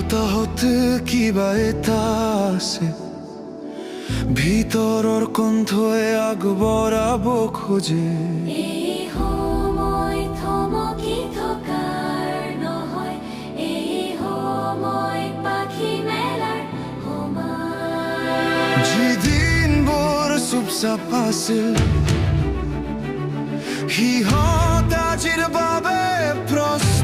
বতাহত কিবা এটা আছে, ভিতৰৰ কণ্ঠই আগবঢ়াব খোজে। এই সময় থমকি থকাৰ নহয়, এই সময় পাখি মেলাৰ সময়। যি দিনবোৰ চুপচাপ আছিল, সিহঁত আজিৰ বাবে প্ৰস্তুত।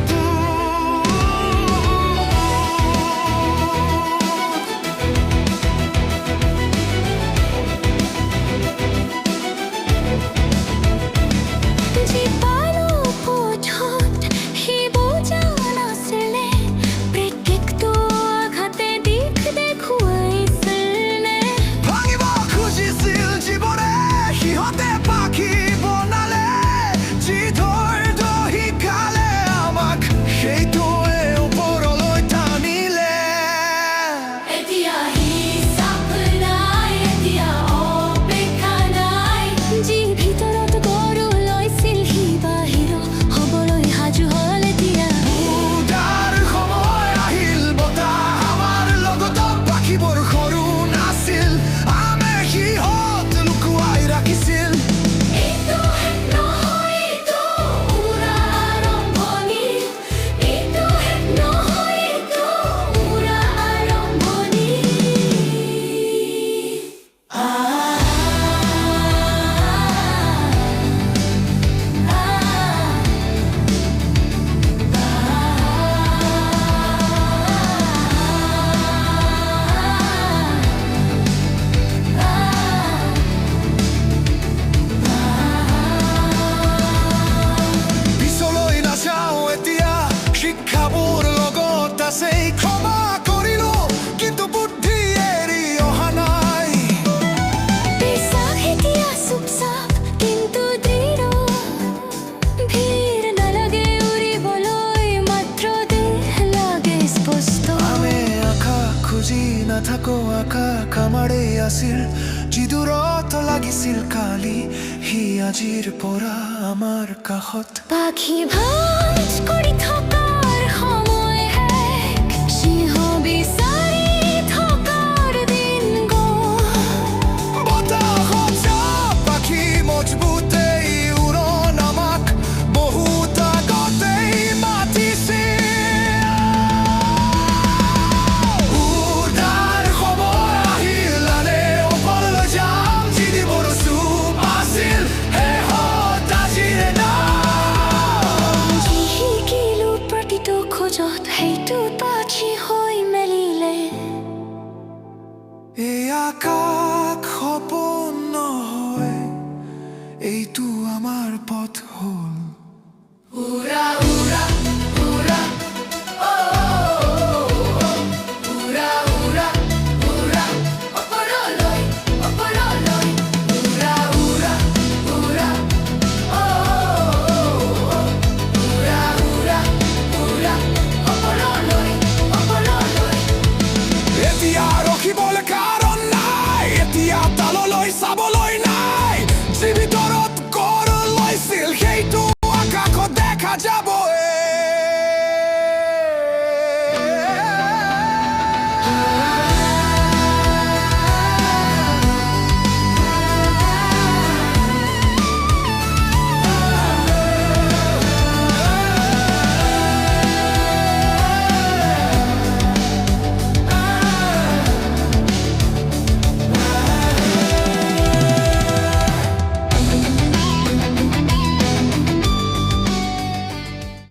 শিক্ষাবোৰ লগত আছে, ক্ষমা কৰিলো কিন্তু বুদ্ধি এৰি অহা নাই। বিশ্বাস এতিয়া চুপচাপ কিন্তু দৃঢ়, ভিৰ নালাগে উৰিবলৈ, মাত্ৰ দেহ লাগে স্পষ্ট। আমি আকাশ খুজি নাথাকো, আকাশ আমাৰেই আছিল। যি দূৰত লাগিছিল কালি, সি আজিৰ পৰা আমাৰ কাষত। পাখি ভাঁজ কৰি থকা